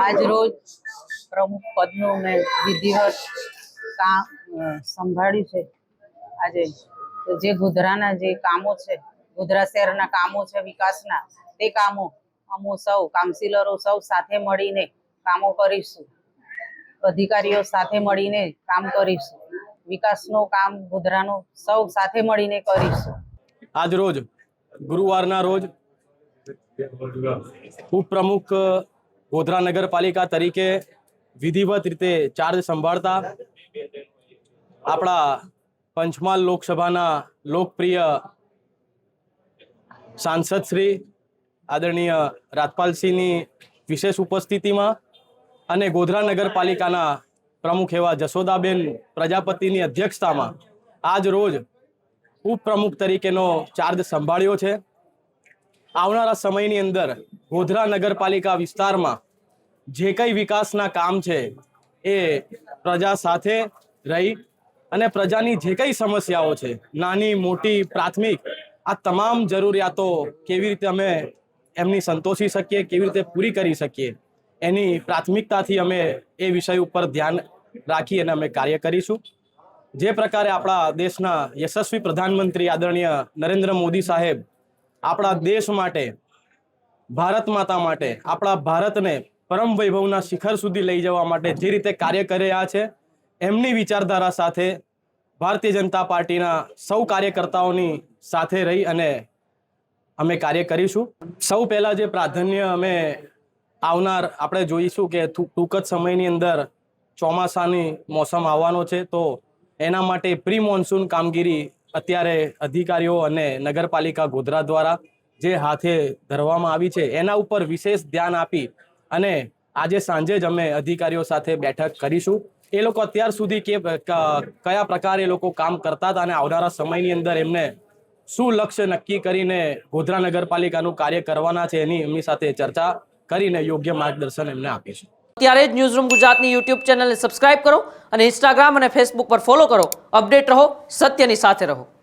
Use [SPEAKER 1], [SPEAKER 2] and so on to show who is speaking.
[SPEAKER 1] આજ રોજ પ્રમુખ પદનું મેં વિધિવત કામ સંભાળ્યું છે. આજે તો જે ગોધરાના જે કામો છે, ગોધરા શહેરના કામો છે વિકાસના, તે કામો અમો સૌ કાઉન્સિલરો સૌ સાથે મળીને કામો કરીશું. અધિકારીઓ સાથે મળીને કામ કરીશું. વિકાસનું કામ ગોધરાનું સૌ સાથે મળીને કરીશું.
[SPEAKER 2] આજ રોજ ગુરુવારના રોજ ઉપપ્રમુખ ગોધરા નગરપાલિકા તરીકે વિધિવત રીતે ચાર્જ સંભાળતા આપણા પંચમહાલ લોકસભાના લોકપ્રિય સાંસદ શ્રી આદરણીય રાજપાલસિંહની વિશેષ ઉપસ્થિતિમાં અને ગોધરા નગરપાલિકાના પ્રમુખ એવા જશોદાબેન પ્રજાપતિની અધ્યક્ષતામાં આજ રોજ ઉપપ્રમુખ તરીકેનો ચાર્જ સંભાળ્યો છે. આવનારા સમયની અંદર ગોધરા નગરપાલિકા વિસ્તારમાં જે કંઈ વિકાસના કામ છે એ પ્રજા સાથે રહી અને પ્રજાની જે કંઈ સમસ્યાઓ છે, નાની મોટી પ્રાથમિક, આ તમામ જરૂરિયાતો કેવી રીતે અમે એમની સંતોષી શકીએ, કેવી રીતે પૂરી કરી શકીએ, એની પ્રાથમિકતાથી અમે એ વિષય ઉપર ધ્યાન રાખી અને અમે કાર્ય કરીશું. જે પ્રકારે આપણા દેશના યશસ્વી પ્રધાનમંત્રી આદરણીય નરેન્દ્ર મોદી સાહેબ આપણા દેશ માટે, ભારત માતા માટે, આપણા ભારતને પરમ વૈભવના શિખર સુધી લઈ જવા માટે જે રીતે કાર્ય કરી રહ્યા છે, એમની વિચારધારા સાથે ભારતીય જનતા પાર્ટીના સૌ કાર્યકર્તાઓની સાથે રહી અને અમે કાર્ય કરીશું. સૌ પહેલાં જે પ્રાધાન્ય અમે આવનાર આપણે જોઈશું કે ટૂંક જ સમયની અંદર ચોમાસાની મોસમ આવવાનો છે, તો એના માટે પ્રી મોન્સૂન કામગીરી અત્યારે અધિકારીઓ અને નગરપાલિકા ગોધરા દ્વારા જે હાથે ધરવામાં આવી છે એના ઉપર વિશેષ ધ્યાન આપી અને આજે સાંજે જ અમે અધિકારીઓ સાથે બેઠક કરીશું. એ લોકો અત્યાર સુધી કયા પ્રકારે એ લોકો કામ કરતા હતા અને આવનારા સમયની અંદર એમને શું લક્ષ્ય નક્કી કરીને ગોધરા નગરપાલિકાનું કાર્ય કરવાના છે એની એમની સાથે ચર્ચા કરીને યોગ્ય માર્ગદર્શન એમને આપીશું.
[SPEAKER 3] ત્યારે જ ન્યૂઝરૂમ ગુજરાતની યુટ્યુબ ચેનલને સબસ્ક્રાઇબ કરો અને ઇન્સ્ટાગ્રામ અને ફેસબુક પર ફોલો કરો. અપડેટ રહો, સત્યની સાથે રહો.